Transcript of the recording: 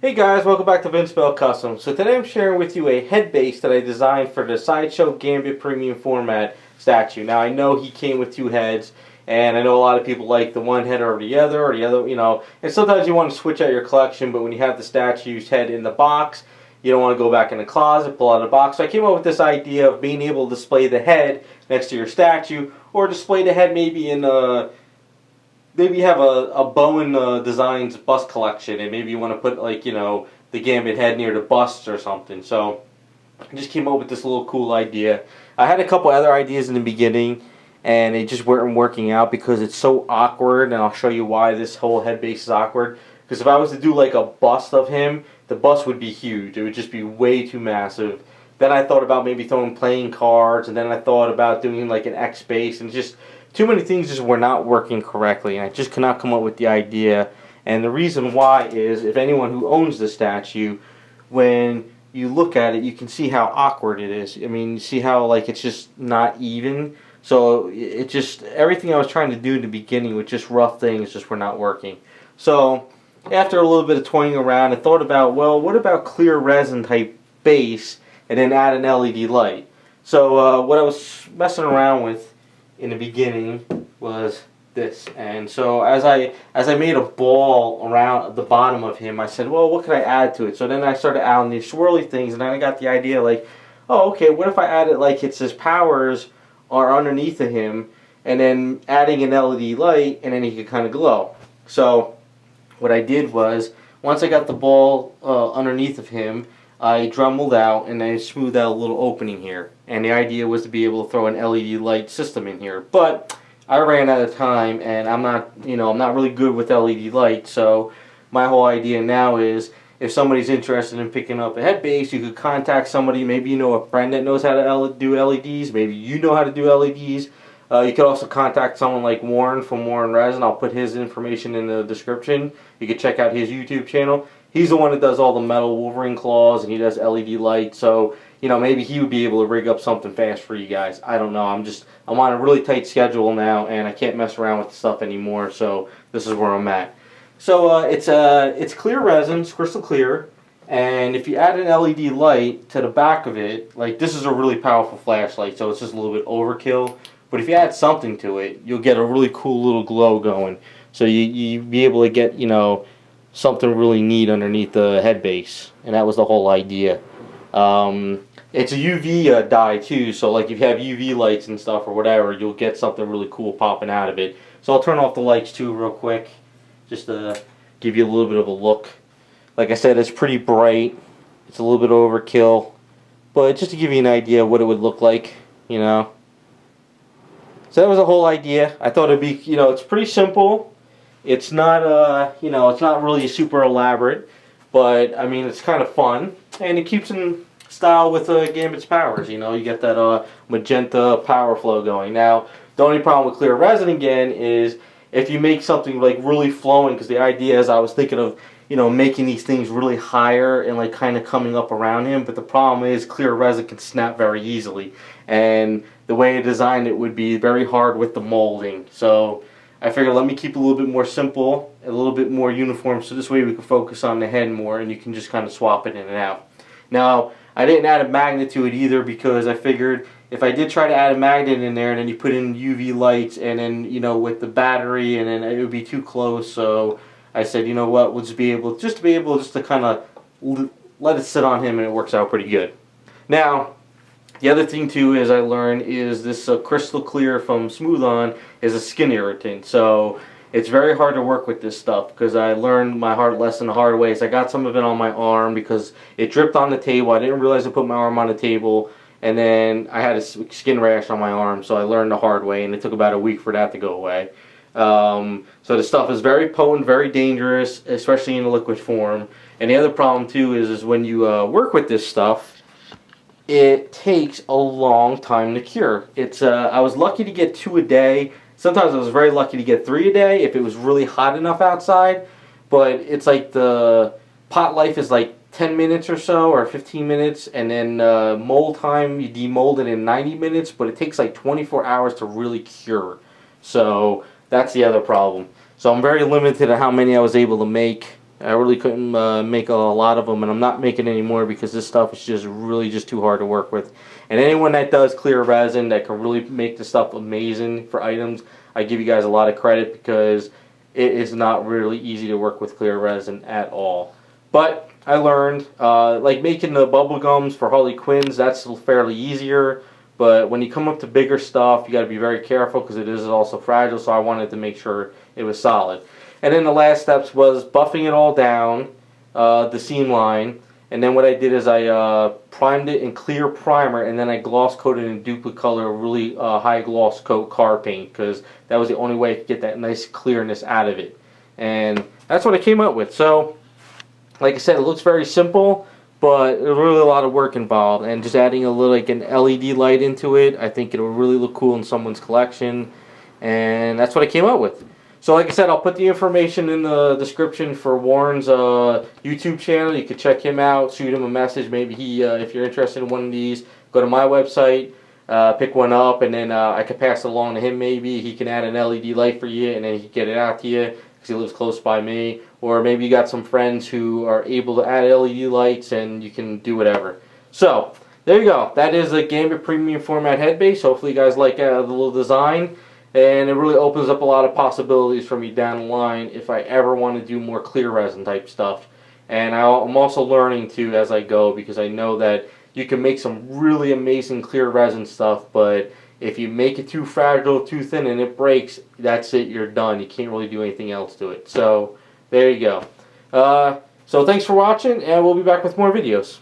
Hey guys, welcome back to Vince-Vell Custom. So today I'm sharing with you a head base that I designed for the Sideshow Gambit Premium Format statue. Now I know he came with two heads, and I know a lot of people like the one head over the other, and sometimes you want to switch out your collection, but when you have the statue's head in the box, you don't want to go back in the closet, pull out the box. So I came up with this idea of being able to display the head next to your statue, or display the head maybe in maybe you have a Bowen Designs bust collection, and maybe you want to put the Gambit head near the busts or something. So I just came up with this little cool idea. I had a couple other ideas in the beginning, and they just weren't working out because it's so awkward, and I'll show you why this whole head base is awkward. Because if I was to do like a bust of him, the bust would be huge. It would just be way too massive. Then I thought about maybe throwing playing cards, and then I thought about doing like an X base, and just too many things just were not working correctly, and I just could not come up with the idea. And the reason why is, if anyone who owns the statue, when you look at it, you can see how awkward it is. I mean, you see how like it's just not even. So it just, everything I was trying to do in the beginning with just rough things just were not working. So after a little bit of toying around, I thought about, well, what about clear resin type base and then add an LED light? So what I was messing around with in the beginning was this, and so as I made a ball around the bottom of him, I said, well, what could I add to it? So then I started adding these swirly things, and then I got the idea like, oh, okay, what if I added like it says powers are underneath of him, and then adding an LED light, and then he could kind of glow. So what I did was, once I got the ball underneath of him, I dremelled out and I smoothed out a little opening here. And the idea was to be able to throw an LED light system in here. But I ran out of time, and I'm not really good with LED lights. So my whole idea now is, if somebody's interested in picking up a head base, you could contact somebody. Maybe you know a friend that knows how to do LEDs. Maybe you know how to do LEDs. You could also contact someone like Warren from Warren Resin. I'll put his information in the description. You could check out his YouTube channel. He's the one that does all the metal Wolverine claws, and he does LED lights. So, maybe he would be able to rig up something fast for you guys. I don't know. I'm on a really tight schedule now, and I can't mess around with the stuff anymore. So this is where I'm at. So it's clear resin, it's crystal clear, and if you add an LED light to the back of it, like this is a really powerful flashlight, so it's just a little bit overkill. But if you add something to it, you'll get a really cool little glow going. So you'll be able to get, something really neat underneath the head base. And that was the whole idea. It's a UV dye too, so like if you have UV lights and stuff or whatever, you'll get something really cool popping out of it. So I'll turn off the lights too real quick, just to give you a little bit of a look. Like I said, it's pretty bright. It's a little bit overkill. But just to give you an idea of what it would look like, So that was the whole idea. I thought it'd be, it's pretty simple. It's not, it's not really super elaborate, but I mean, it's kind of fun, and it keeps in style with Gambit's powers. You get that magenta power flow going. Now, the only problem with clear resin again is if you make something like really flowing, because the idea is I was thinking of, making these things really higher and like kind of coming up around him, but the problem is clear resin can snap very easily, and the way I designed it would be very hard with the molding. So I figured let me keep it a little bit more simple, a little bit more uniform, so this way we can focus on the head more, and you can just kind of swap it in and out. Now, I didn't add a magnet to it either, because I figured if I did try to add a magnet in there and then you put in UV lights and then, with the battery, and then it would be too close. So I said, you know what, we'll just be able to kind of let it sit on him, and it works out pretty good. Now, the other thing too is I learned is this crystal clear from Smooth On is a skin irritant. So it's very hard to work with this stuff, because I learned my hard lesson the hard way. I got some of it on my arm because it dripped on the table. I didn't realize I put my arm on the table, and then I had a skin rash on my arm. So I learned the hard way, and it took about a week for that to go away. So the stuff is very potent, very dangerous, especially in a liquid form. And the other problem too is when you work with this stuff, it takes a long time to cure. I was lucky to get 2 a day. Sometimes I was very lucky to get 3 a day if it was really hot enough outside. But it's like the pot life is like 10 minutes or so, or 15 minutes, and then mold time, you demold it in 90 minutes, but it takes like 24 hours to really cure. So that's the other problem. So I'm very limited to how many I was able to make. I really couldn't make a lot of them, and I'm not making anymore because this stuff is just really just too hard to work with. And anyone that does clear resin that can really make the stuff amazing for items, I give you guys a lot of credit because it is not really easy to work with clear resin at all. But I learned, like making the bubble gums for Harley Quinns, that's fairly easier. But when you come up to bigger stuff, you got to be very careful because it is also fragile. So I wanted to make sure it was solid. And then the last steps was buffing it all down, the seam line. And then what I did is I primed it in clear primer, and then I gloss coated in Duplicolor, really high gloss coat car paint, because that was the only way I could get that nice clearness out of it. And that's what I came up with. So, like I said, it looks very simple, but there's really a lot of work involved. And just adding a little, like an LED light into it, I think it'll really look cool in someone's collection. And that's what I came up with. So like I said, I'll put the information in the description for Warren's YouTube channel. You can check him out, shoot him a message. Maybe he, if you're interested in one of these, go to my website, pick one up, and then I could pass it along to him maybe. He can add an LED light for you, and then he can get it out to you because he lives close by me. Or maybe you got some friends who are able to add LED lights, and you can do whatever. So, there you go. That is a Gambit Premium Format head base. Hopefully you guys like the little design. And it really opens up a lot of possibilities for me down the line if I ever want to do more clear resin type stuff. And I'm also learning too as I go, because I know that you can make some really amazing clear resin stuff, but if you make it too fragile, too thin, and it breaks, that's it, you're done. You can't really do anything else to it. So there you go. So thanks for watching, and we'll be back with more videos.